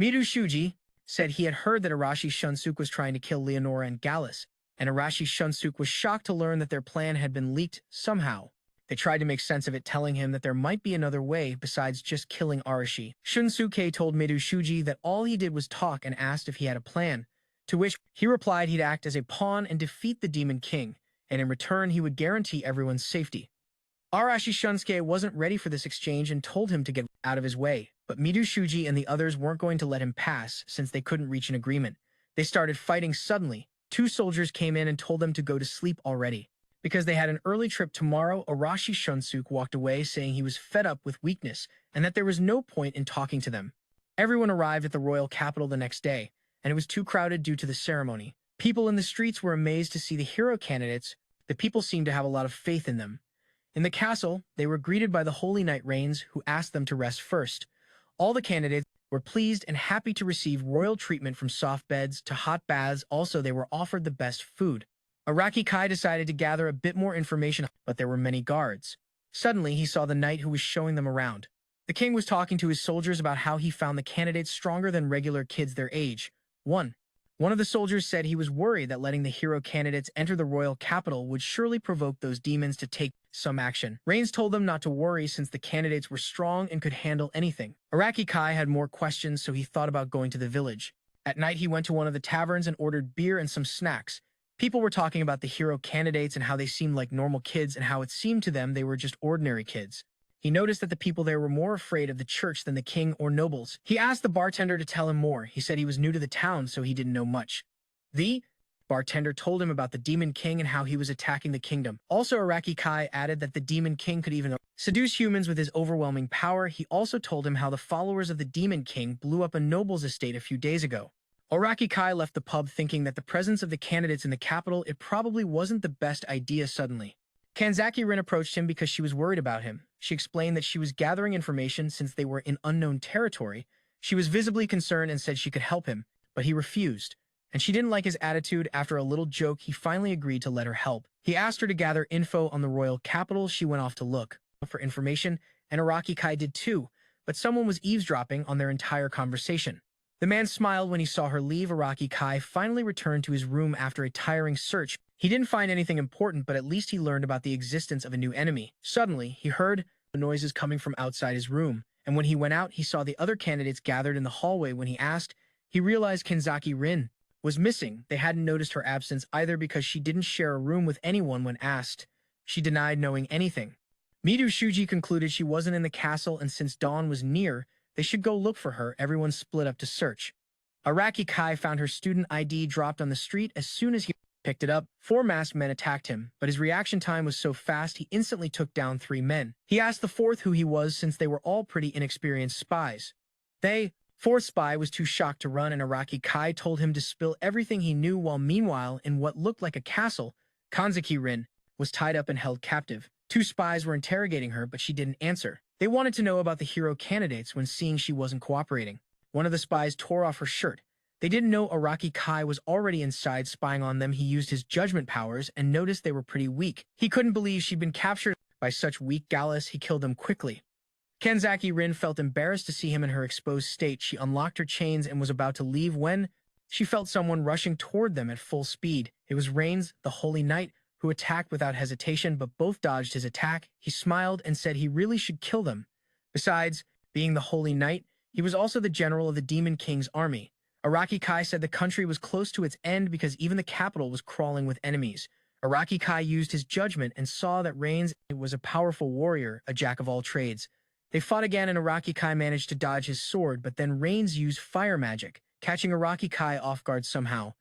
Midu Shuji said he had heard that Arashi Shunsuke was trying to kill Leonora and Gallus, and Arashi Shunsuke was shocked to learn that their plan had been leaked somehow. They tried to make sense of it, telling him that there might be another way besides just killing Arashi. Shunsuke told Midu Shuji that all he did was talk and asked if he had a plan, to which he replied he'd act as a pawn and defeat the Demon King, and in return he would guarantee everyone's safety. Arashi Shunsuke wasn't ready for this exchange and told him to get out of his way, but Midu Shuji and the others weren't going to let him pass since they couldn't reach an agreement. They started fighting suddenly. Two soldiers came in and told them to go to sleep already. Because they had an early trip tomorrow, Arashi Shunsuke walked away saying he was fed up with weakness and that there was no point in talking to them. Everyone arrived at the royal capital the next day, and it was too crowded due to the ceremony. People in the streets were amazed to see the hero candidates. The people seemed to have a lot of faith in them. In the castle, they were greeted by the Holy Knight Rains, who asked them to rest first. All the candidates were pleased and happy to receive royal treatment, from soft beds to hot baths. Also, they were offered the best food. Araki Kai decided to gather a bit more information, but there were many guards. Suddenly, he saw the knight who was showing them around. The king was talking to his soldiers about how he found the candidates stronger than regular kids their age. One of the soldiers said he was worried that letting the hero candidates enter the royal capital would surely provoke those demons to take some action. Rains told them not to worry since the candidates were strong and could handle anything. Araki Kai had more questions, so he thought about going to the village. At night, he went to one of the taverns and ordered beer and some snacks. People were talking about the hero candidates and how they seemed like normal kids and how it seemed to them they were just ordinary kids. He noticed that the people there were more afraid of the church than the king or nobles. He asked the bartender to tell him more. He said he was new to the town, so he didn't know much. The bartender told him about the Demon King and how he was attacking the kingdom. Also, Araki Kai added that the Demon King could even seduce humans with his overwhelming power. He also told him how the followers of the Demon King blew up a noble's estate a few days ago. Araki Kai left the pub thinking that the presence of the candidates in the capital, it probably wasn't the best idea. Suddenly, Kanzaki Rin approached him because she was worried about him. She explained that she was gathering information since they were in unknown territory. She was visibly concerned and said she could help him, but he refused. And she didn't like his attitude. After a little joke, he finally agreed to let her help. He asked her to gather info on the royal capital. She went off to look for information, and Araki Kai did too, but someone was eavesdropping on their entire conversation. The man smiled when he saw her leave. Araki Kai finally returned to his room after a tiring search. He didn't find anything important, but at least he learned about the existence of a new enemy. Suddenly, he heard the noises coming from outside his room, and when he went out, he saw the other candidates gathered in the hallway. When he asked, he realized Kanzaki Rin was missing. They hadn't noticed her absence either because she didn't share a room with anyone. When asked, she denied knowing anything. Midu Shuji concluded she wasn't in the castle, and since dawn was near, they should go look for her. Everyone split up to search. Araki Kai found her student ID dropped on the street. As soon as he picked it up, 4 masked men attacked him, but his reaction time was so fast he instantly took down 3 men. He asked the 4th who he was since they were all pretty inexperienced spies. The 4th spy was too shocked to run, and Araki Kai told him to spill everything he knew. While meanwhile, in what looked like a castle, Kanzaki Rin was tied up and held captive. 2 spies were interrogating her, but she didn't answer. They wanted to know about the hero candidates. When seeing she wasn't cooperating, one of the spies tore off her shirt. They didn't know Araki Kai was already inside spying on them. He used his judgment powers and noticed they were pretty weak. He couldn't believe she'd been captured by such weak Gallus. He killed them quickly. Kanzaki Rin felt embarrassed to see him in her exposed state. She unlocked her chains and was about to leave when she felt someone rushing toward them at full speed. It was Rains, the Holy Knight, who attacked without hesitation, but both dodged his attack. He smiled and said he really should kill them. Besides being the Holy Knight, he was also the general of the Demon King's army. Araki Kai said the country was close to its end because even the capital was crawling with enemies. Araki Kai used his judgment and saw that Rains was a powerful warrior, a jack of all trades. They fought again and Araki Kai managed to dodge his sword, but then Rains used fire magic, catching Araki Kai off guard somehow.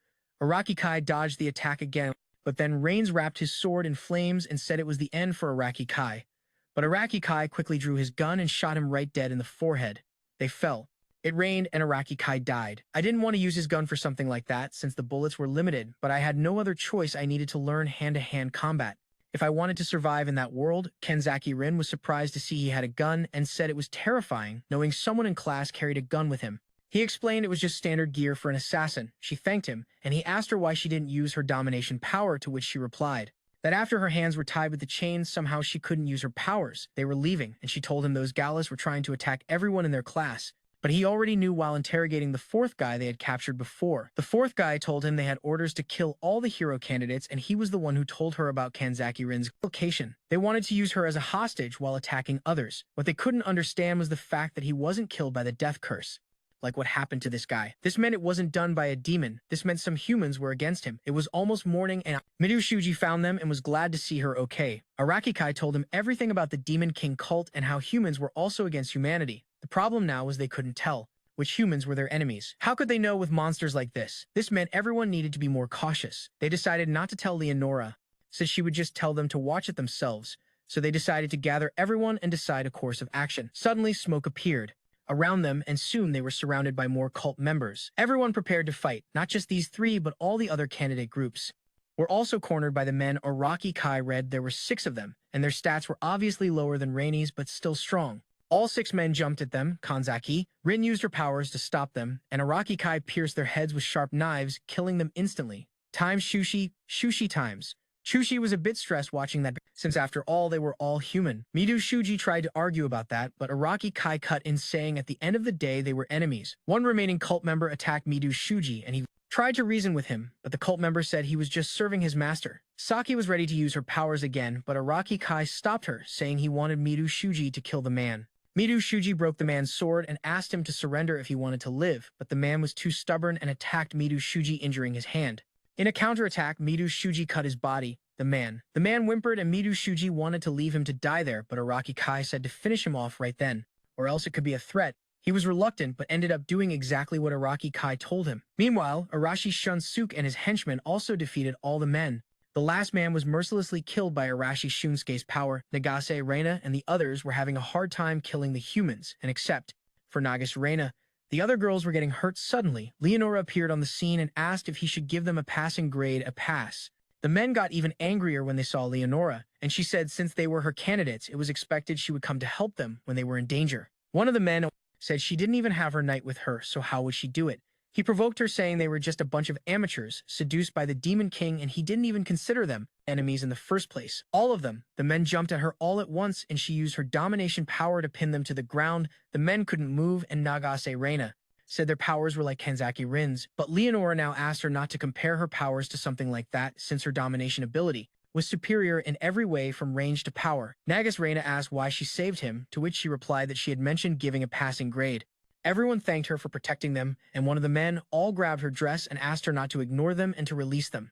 Araki Kai dodged the attack again, but then Rains wrapped his sword in flames and said it was the end for Araki Kai. But Araki Kai quickly drew his gun and shot him right dead in the forehead. They fell. It rained and Araki Kai died. I didn't want to use his gun for something like that since the bullets were limited, but I had no other choice. I needed to learn hand-to-hand combat. If I wanted to survive in that world, Kanzaki Rin was surprised to see he had a gun and said it was terrifying knowing someone in class carried a gun with him. He explained it was just standard gear for an assassin. She thanked him, and he asked her why she didn't use her domination power, to which she replied that after her hands were tied with the chains, somehow she couldn't use her powers. They were leaving, and she told him those Gallus were trying to attack everyone in their class. But he already knew while interrogating the fourth guy they had captured before. The fourth guy told him they had orders to kill all the hero candidates, and he was the one who told her about Kanzaki Rin's location. They wanted to use her as a hostage while attacking others. What they couldn't understand was the fact that he wasn't killed by the death curse. Like what happened to this guy. This meant it wasn't done by a demon. This meant some humans were against him. It was almost morning and Midu Shuji found them and was glad to see her okay. Araki Kai told him everything about the Demon King cult and how humans were also against humanity. The problem now was they couldn't tell which humans were their enemies. How could they know with monsters like this? This meant everyone needed to be more cautious. They decided not to tell Leonora, since she would just tell them to watch it themselves. So they decided to gather everyone and decide a course of action. Suddenly, smoke appeared around them, and soon they were surrounded by more cult members. Everyone prepared to fight, not just these three, but all the other candidate groups were also cornered by the men Araki Kai read. There were 6 of them, and their stats were obviously lower than Rainey's, but still strong. All 6 men jumped at them. Kanzaki Rin used her powers to stop them, and Araki Kai pierced their heads with sharp knives, killing them instantly. Times Shushi times. Chushi was a bit stressed watching that, since after all they were all human. Midu Shuji tried to argue about that, but Araki Kai cut in, saying at the end of the day they were enemies. One remaining cult member attacked Midu Shuji, and he tried to reason with him, but the cult member said he was just serving his master. Saki was ready to use her powers again, but Araki Kai stopped her, saying he wanted Midu Shuji to kill the man. Midu Shuji broke the man's sword and asked him to surrender if he wanted to live, but the man was too stubborn and attacked Midu Shuji, injuring his hand. In a counterattack, Midu Shuji cut his body. The man whimpered, and Midu Shuji wanted to leave him to die there, but Araki Kai said to finish him off right then, or else it could be a threat. He was reluctant, but ended up doing exactly what Araki Kai told him. Meanwhile, Arashi Shunsuke and his henchmen also defeated all the men. The last man was mercilessly killed by Arashi Shunsuke's power. Nagase Reina and the others were having a hard time killing the humans, and except for Nagase Reina, the other girls were getting hurt suddenly. Leonora appeared on the scene and asked if he should give them a passing grade, a pass. The men got even angrier when they saw Leonora, and she said since they were her candidates, it was expected she would come to help them when they were in danger. One of the men said she didn't even have her knight with her, so how would she do it? He provoked her, saying they were just a bunch of amateurs, seduced by the Demon King, and he didn't even consider them enemies in the first place. All of them. The men jumped at her all at once, and she used her domination power to pin them to the ground. The men couldn't move, and Nagase Reina said their powers were like Kanzaki Rin's, but Leonora now asked her not to compare her powers to something like that, since her domination ability was superior in every way from range to power. Nagase Reina asked why she saved him, to which she replied that she had mentioned giving a passing grade. Everyone thanked her for protecting them, and one of the men all grabbed her dress and asked her not to ignore them and to release them.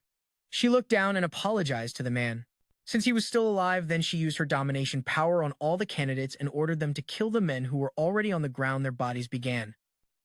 She looked down and apologized to the man. Since he was still alive, then she used her domination power on all the candidates and ordered them to kill the men who were already on the ground. Their bodies began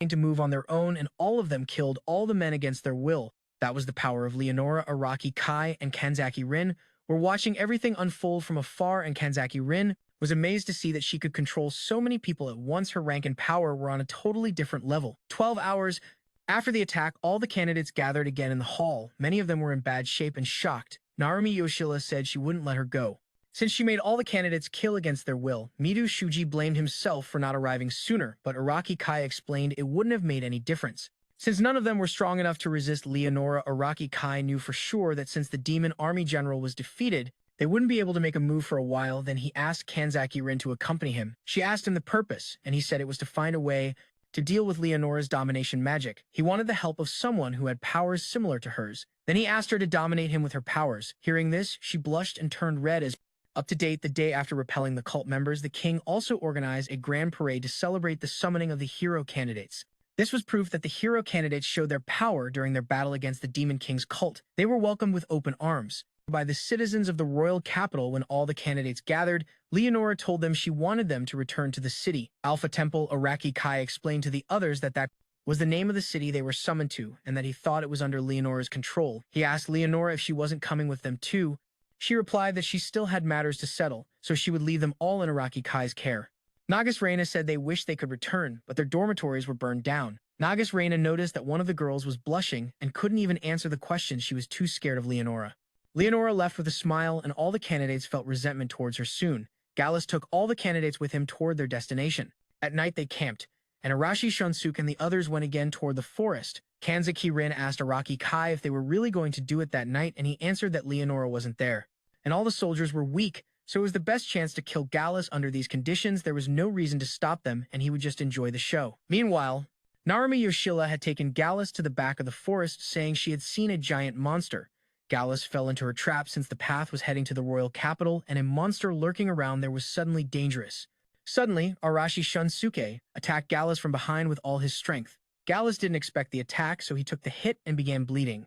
to move on their own, and all of them killed all the men against their will. That was the power of Leonora. Araki Kai and Kanzaki Rin were watching everything unfold from afar, and Kanzaki Rin was amazed to see that she could control so many people at once. Her rank and power were on a totally different level. 12 hours after the attack, all the candidates gathered again in the hall. Many of them were in bad shape and shocked. Narumi Yoshila said she wouldn't let her go, since she made all the candidates kill against their will. Midu Shuji blamed himself for not arriving sooner, but Araki Kai explained it wouldn't have made any difference. Since none of them were strong enough to resist Leonora, Araki Kai knew for sure that since the demon army general was defeated, They wouldn't be able to make a move for a while. Then he asked Kanzaki Rin to accompany him. She asked him the purpose, and he said it was to find a way to deal with Leonora's domination magic. He wanted the help of someone who had powers similar to hers. Then he asked her to dominate him with her powers. Hearing this, she blushed and turned red as up to date, the day after repelling the cult members, the king also organized a grand parade to celebrate the summoning of the hero candidates. This was proof that the hero candidates showed their power during their battle against the Demon King's cult. They were welcomed with open arms by the citizens of the royal capital. When all the candidates gathered, Leonora told them she wanted them to return to the city. Alpha Temple Araki Kai explained to the others that was the name of the city they were summoned to, and that he thought it was under Leonora's control. He asked Leonora if she wasn't coming with them too. She replied that she still had matters to settle, so she would leave them all in Araki Kai's care. Nagus Reina said they wished they could return, but their dormitories were burned down. Nagus Reina noticed that one of the girls was blushing and couldn't even answer the question. She was too scared of Leonora. Leonora left with a smile, and all the candidates felt resentment towards her soon. Gallus took all the candidates with him toward their destination. At night they camped, and Arashi Shunsuke and the others went again toward the forest. Kanzaki Rin asked Araki Kai if they were really going to do it that night, and he answered that Leonora wasn't there. And all the soldiers were weak, so it was the best chance to kill Gallus. Under these conditions, there was no reason to stop them, and he would just enjoy the show. Meanwhile, Narumi Yoshila had taken Gallus to the back of the forest, saying she had seen a giant monster. Gallus fell into her trap since the path was heading to the royal capital, and a monster lurking around there was suddenly dangerous. Suddenly, Arashi Shunsuke attacked Gallus from behind with all his strength. Gallus didn't expect the attack, so he took the hit and began bleeding.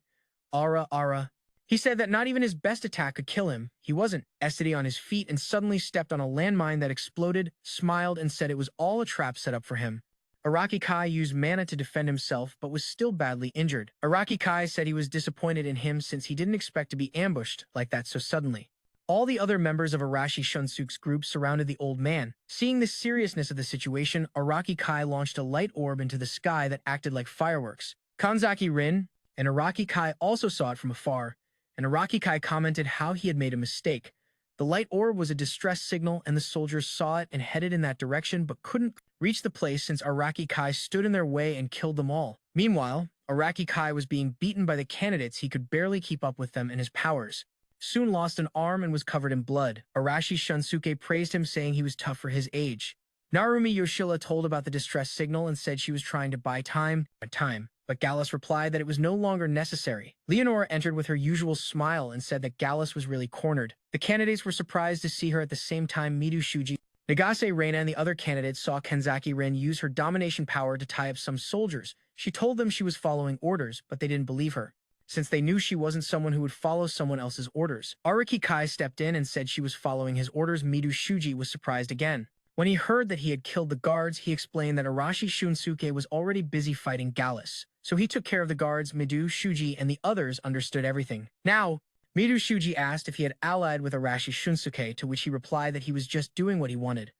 Ara. He said that not even his best attack could kill him. He wasn't. Estedy on his feet and suddenly stepped on a landmine that exploded, smiled, and said it was all a trap set up for him. Araki Kai used mana to defend himself, but was still badly injured. Araki Kai said he was disappointed in him since he didn't expect to be ambushed like that so suddenly. All the other members of Arashi Shunsuke's group surrounded the old man. Seeing the seriousness of the situation, Araki Kai launched a light orb into the sky that acted like fireworks. Kanzaki Rin and Araki Kai also saw it from afar, and Araki Kai commented how he had made a mistake. The light orb was a distress signal, and the soldiers saw it and headed in that direction but couldn't reach the place since Araki Kai stood in their way and killed them all. Meanwhile, Araki Kai was being beaten by the candidates. He could barely keep up with them, and his powers soon lost an arm and was covered in blood. Arashi Shunsuke praised him, saying he was tough for his age. Narumi Yoshila told about the distress signal and said she was trying to buy time, but Gallus replied that it was no longer necessary. Leonora entered with her usual smile and said that Gallus was really cornered. The candidates were surprised to see her at the same time. Midu Shuji, Nagase Reina, and the other candidates saw Kanzaki Rin use her domination power to tie up some soldiers. She told them she was following orders, but they didn't believe her, since they knew she wasn't someone who would follow someone else's orders. Araki Kai stepped in and said she was following his orders. Midu Shuji was surprised again. When he heard that he had killed the guards, he explained that Arashi Shunsuke was already busy fighting Gallus, so he took care of the guards. Midu Shuji and the others understood everything. Now, Midu Shuji asked if he had allied with Arashi Shunsuke, to which he replied that he was just doing what he wanted.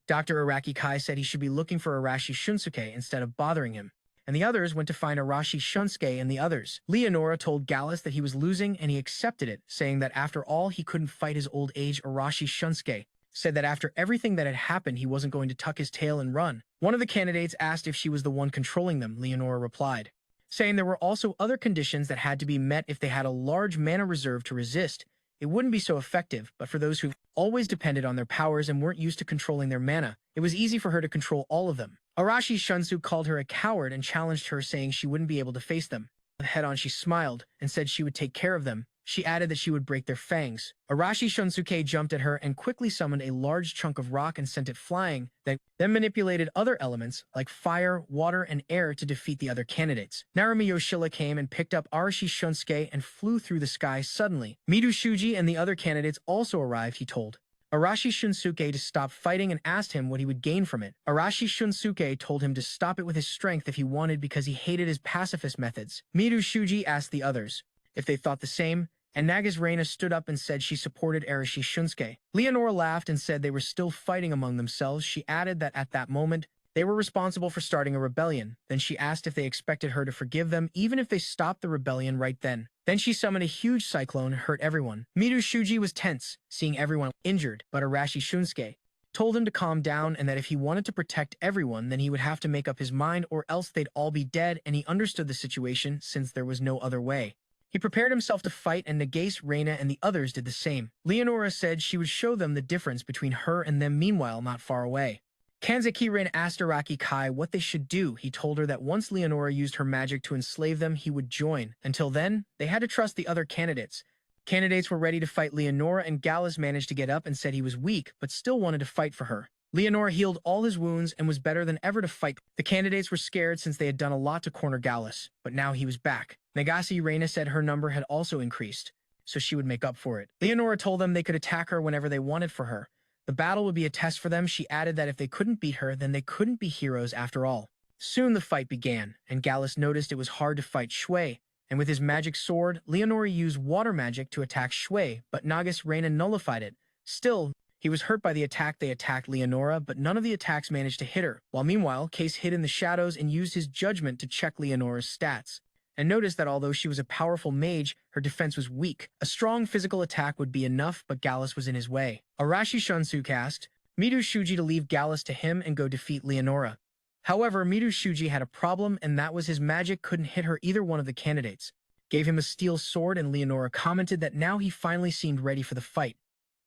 Dr. Araki Kai said he should be looking for Arashi Shunsuke instead of bothering him, and the others went to find Arashi Shunsuke and the others. Leonora told Gallus that he was losing, and he accepted it, saying that after all he couldn't fight his old age. Arashi Shunsuke said that after everything that had happened he wasn't going to tuck his tail and run. One of the candidates asked if she was the one controlling them. Leonora replied, saying there were also other conditions that had to be met. If they had a large mana reserve to resist, it wouldn't be so effective, but for those who always depended on their powers and weren't used to controlling their mana, it was easy for her to control all of them. Arashi Shunsuke called her a coward and challenged her, saying she wouldn't be able to face them. Head-on, she smiled and said she would take care of them. She added that she would break their fangs. Arashi Shunsuke jumped at her and quickly summoned a large chunk of rock and sent it flying, then manipulated other elements like fire, water, and air to defeat the other candidates. Narumi Yoshila came and picked up Arashi Shunsuke and flew through the sky suddenly. Midu Shuji and the other candidates also arrived, he told Arashi Shunsuke to stop fighting and asked him what he would gain from it. Arashi Shunsuke told him to stop it with his strength if he wanted, because he hated his pacifist methods. Midu Shuji asked the others if they thought the same, and Nagus Reina stood up and said she supported Arashi Shunsuke. Leonora laughed and said they were still fighting among themselves. She added that at that moment, they were responsible for starting a rebellion. Then she asked if they expected her to forgive them even if they stopped the rebellion right then. Then she summoned a huge cyclone and hurt everyone. Midu Shuji was tense, seeing everyone injured, but Arashi Shunsuke told him to calm down and that if he wanted to protect everyone, then he would have to make up his mind or else they'd all be dead, and he understood the situation since there was no other way. He prepared himself to fight, and Nagase, Reina, and the others did the same. Leonora said she would show them the difference between her and them, meanwhile not far away. Kanzaki Rin asked Araki Kai what they should do. He told her that once Leonora used her magic to enslave them, he would join. Until then, they had to trust the other candidates. Candidates were ready to fight Leonora, and Gallus managed to get up and said he was weak, but still wanted to fight for her. Leonora healed all his wounds and was better than ever to fight. The candidates were scared since they had done a lot to corner Gallus, but now he was back. Nagase Reina said her number had also increased, so she would make up for it. Leonora told them they could attack her whenever they wanted for her. The battle would be a test for them. She added that if they couldn't beat her, then they couldn't be heroes after all. Soon the fight began, and Gallus noticed it was hard to fight Shui, and with his magic sword, Leonora used water magic to attack Shui, but Nagase Reina nullified it. Still, he was hurt by the attack. They attacked Leonora, but none of the attacks managed to hit her, while meanwhile, Case hid in the shadows and used his judgment to check Leonora's stats, and noticed that although she was a powerful mage, her defense was weak. A strong physical attack would be enough, but Gallus was in his way. Arashi Shunsu asked Midu Shuji to leave Gallus to him and go defeat Leonora. However, Midu Shuji had a problem, and that was his magic couldn't hit her. Either one of the candidates gave him a steel sword, and Leonora commented that now he finally seemed ready for the fight.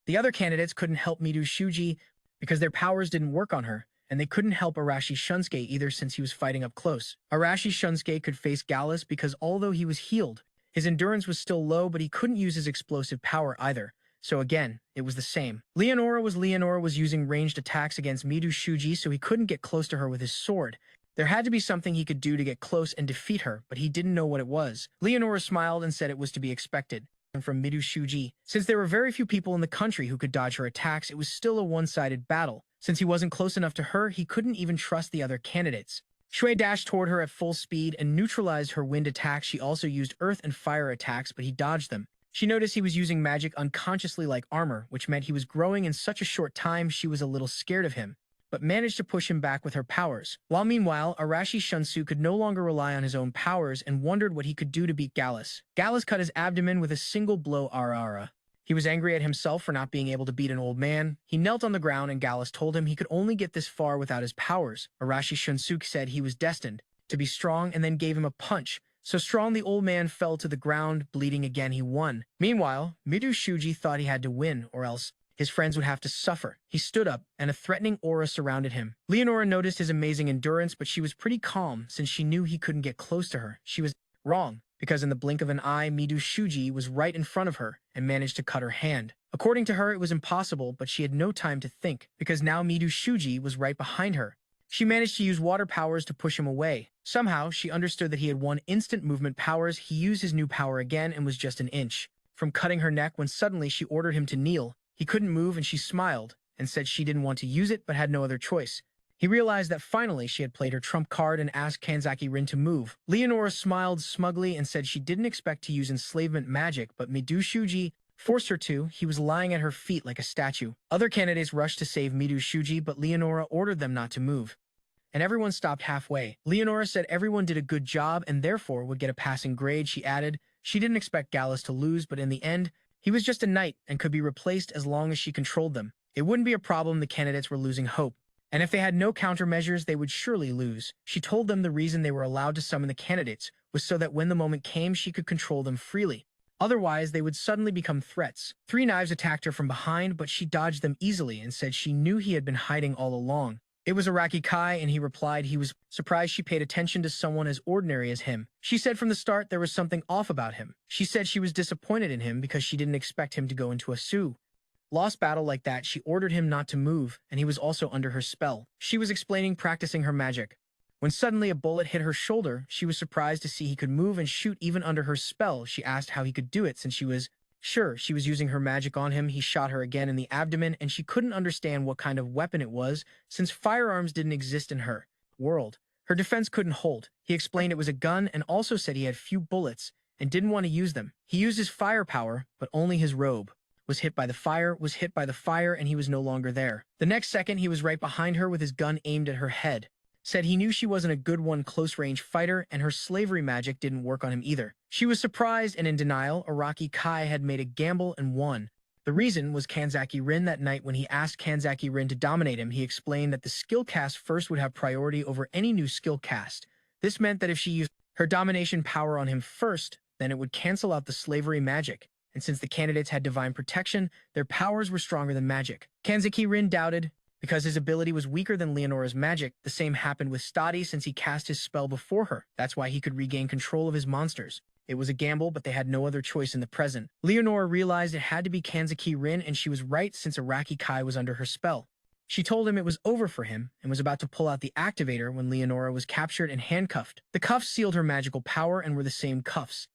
The other candidates couldn't help Midu Shuji because their powers didn't work on her, and they couldn't help Arashi Shunsuke either since he was fighting up close. Arashi Shunsuke could face Gallus because although he was healed, his endurance was still low, but he couldn't use his explosive power either. So again, it was the same. Leonora was using ranged attacks against Midu Shuji, so he couldn't get close to her with his sword. There had to be something he could do to get close and defeat her, but he didn't know what it was. Leonora smiled and said it was to be expected from Midu Shuji. Since there were very few people in the country who could dodge her attacks, it was still a one-sided battle. Since he wasn't close enough to her, he couldn't even trust the other candidates. Shui dashed toward her at full speed and neutralized her wind attacks. She also used earth and fire attacks, but he dodged them. She noticed he was using magic unconsciously like armor, which meant he was growing in such a short time. She was a little scared of him, but managed to push him back with her powers. While meanwhile, Arashi Shunsu could no longer rely on his own powers and wondered what he could do to beat Gallus. Gallus cut his abdomen with a single blow. He was angry at himself for not being able to beat an old man. He knelt on the ground, and Gallus told him he could only get this far without his powers. Arashi Shunsuke said he was destined to be strong and then gave him a punch. So strong the old man fell to the ground, bleeding again. He won. Meanwhile, Midu Shuji thought he had to win, or else his friends would have to suffer. He stood up, and a threatening aura surrounded him. Leonora noticed his amazing endurance, but she was pretty calm since she knew he couldn't get close to her. She was wrong, because in the blink of an eye, Midu Shuji was right in front of her and managed to cut her hand. According to her, it was impossible, but she had no time to think, because now Midu Shuji was right behind her. She managed to use water powers to push him away. Somehow, she understood that he had won instant movement powers. He used his new power again and was just an inch from cutting her neck when suddenly she ordered him to kneel. He couldn't move, and she smiled and said she didn't want to use it but had no other choice. He realized that finally she had played her trump card and asked Kanzaki Rin to move. Leonora smiled smugly and said she didn't expect to use enslavement magic, but Midu Shuji forced her to. He was lying at her feet like a statue. Other candidates rushed to save Midu Shuji, but Leonora ordered them not to move, and everyone stopped halfway. Leonora said everyone did a good job and therefore would get a passing grade. She added she didn't expect Gallus to lose, but in the end, he was just a knight and could be replaced as long as she controlled them. It wouldn't be a problem. The candidates were losing hope, and if they had no countermeasures, they would surely lose. She told them the reason they were allowed to summon the candidates was so that when the moment came, she could control them freely. Otherwise, they would suddenly become threats. 3 knives attacked her from behind, but she dodged them easily and said she knew he had been hiding all along. It was Araki Kai, and he replied he was surprised she paid attention to someone as ordinary as him. She said from the start there was something off about him. She said she was disappointed in him because she didn't expect him to go into a lost battle like that. She ordered him not to move, and he was also under her spell. She was explaining practicing her magic. When suddenly a bullet hit her shoulder, she was surprised to see he could move and shoot even under her spell. She asked how he could do it since she was sure she was using her magic on him. He shot her again in the abdomen, and she couldn't understand what kind of weapon it was since firearms didn't exist in her world. Her defense couldn't hold. He explained it was a gun and also said he had few bullets and didn't want to use them. He used his firepower, but only his robe was hit by the fire, and he was no longer there. The next second, he was right behind her with his gun aimed at her head. Said he knew she wasn't a good close-range fighter, and her slavery magic didn't work on him either. She was surprised and in denial. Araki Kai had made a gamble and won. The reason was Kanzaki Rin. That night when he asked Kanzaki Rin to dominate him, he explained that the skill cast first would have priority over any new skill cast. This meant that if she used her domination power on him first, then it would cancel out the slavery magic. And since the candidates had divine protection, their powers were stronger than magic. Kanzaki Rin doubted. Because his ability was weaker than Leonora's magic, the same happened with Stadi since he cast his spell before her. That's why he could regain control of his monsters. It was a gamble, but they had no other choice in the present. Leonora realized it had to be Kanzaki Rin, and she was right since Araki Kai was under her spell. She told him it was over for him and was about to pull out the activator when Leonora was captured and handcuffed. The cuffs sealed her magical power and were the same cuffs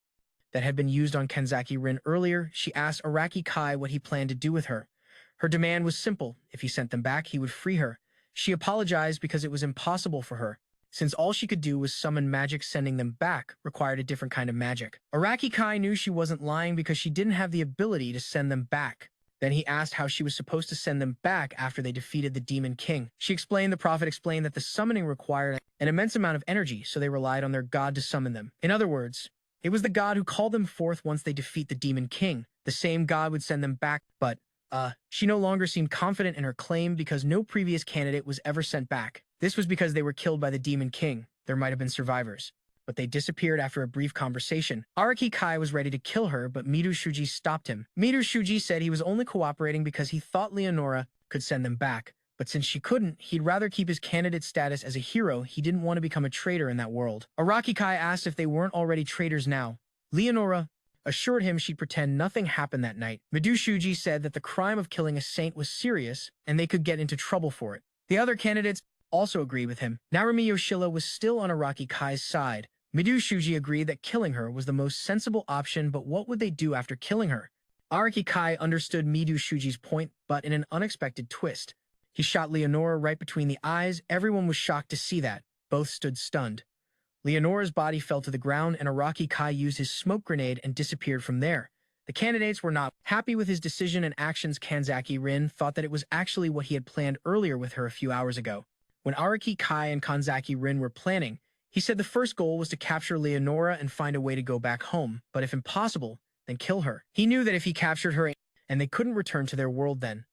that had been used on Kanzaki Rin earlier. She asked Araki Kai what he planned to do with her. Her demand was simple. If he sent them back, he would free her. She apologized because it was impossible for her, since all she could do was summon magic. Sending them back required a different kind of magic. Araki Kai knew she wasn't lying because she didn't have the ability to send them back. Then he asked how she was supposed to send them back after they defeated the Demon King. She explained the prophet explained that the summoning required an immense amount of energy, so they relied on their god to summon them. In other words, it was the god who called them forth once they defeat the Demon King. The same god would send them back, but she no longer seemed confident in her claim because no previous candidate was ever sent back. This was because they were killed by the Demon King. There might have been survivors, but they disappeared after a brief conversation. Araki Kai was ready to kill her, but Miru Shuji stopped him. Miru Shuji said he was only cooperating because he thought Leonora could send them back, but since she couldn't, he'd rather keep his candidate status as a hero. He didn't want to become a traitor in that world. Araki Kai asked if they weren't already traitors now. Leonora assured him she'd pretend nothing happened that night. Miru Shuji said that the crime of killing a saint was serious, and they could get into trouble for it. The other candidates also agreed with him. Narumi Yoshila was still on Araki Kai's side. Miru Shuji agreed that killing her was the most sensible option, but what would they do after killing her? Araki Kai understood Miru Shuji's point, but in an unexpected twist. He shot Leonora right between the eyes. Everyone was shocked to see that. Both stood stunned. Leonora's body fell to the ground, and Araki Kai used his smoke grenade and disappeared from there. The candidates were not happy with his decision and actions. Kanzaki Rin thought that it was actually what he had planned earlier with her a few hours ago. When Araki Kai and Kanzaki Rin were planning, he said the first goal was to capture Leonora and find a way to go back home, but if impossible, then kill her. He knew that if he captured her and they couldn't return to their world then.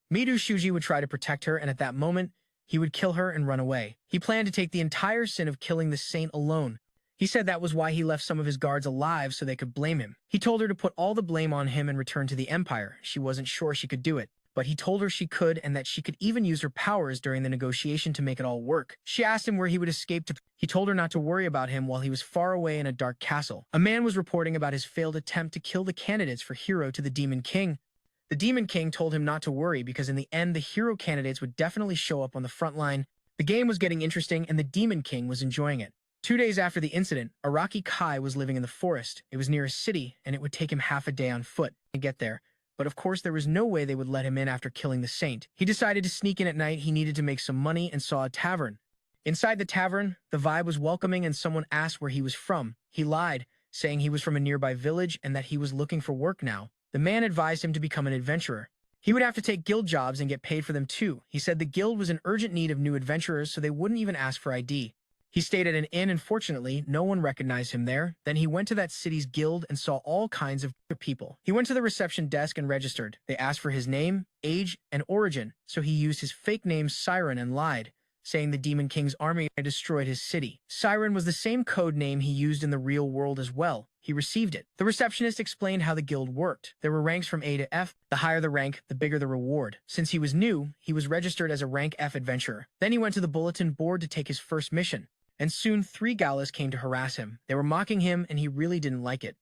Miru Shuji would try to protect her, and at that moment, he would kill her and run away. He planned to take the entire sin of killing the saint alone. He said that was why he left some of his guards alive so they could blame him. He told her to put all the blame on him and return to the Empire. She wasn't sure she could do it, but he told her she could and that she could even use her powers during the negotiation to make it all work. She asked him where he would escape to. He told her not to worry about him while he was far away in a dark castle. A man was reporting about his failed attempt to kill the candidates for hero to the Demon King. The Demon King told him not to worry because in the end the hero candidates would definitely show up on the front line. The game was getting interesting and the Demon King was enjoying it. 2 days after the incident, Araki Kai was living in the forest. It was near a city and it would take him half a day on foot to get there. But of course there was no way they would let him in after killing the saint. He decided to sneak in at night. He needed to make some money and saw a tavern. Inside the tavern, the vibe was welcoming and someone asked where he was from. He lied, saying he was from a nearby village and that he was looking for work now. The man advised him to become an adventurer. He would have to take guild jobs and get paid for them too. He said the guild was in urgent need of new adventurers, so they wouldn't even ask for ID. He stayed at an inn and fortunately, no one recognized him there. Then he went to that city's guild and saw all kinds of people. He went to the reception desk and registered. They asked for his name, age, and origin, so he used his fake name Siren and lied, saying the Demon King's army had destroyed his city. Siren was the same code name he used in the real world as well. He received it. The receptionist explained how the guild worked. There were ranks from A to F. The higher the rank, the bigger the reward. Since he was new, he was registered as a rank F adventurer. Then he went to the bulletin board to take his first mission. And soon 3 galas came to harass him. They were mocking him and he really didn't like it.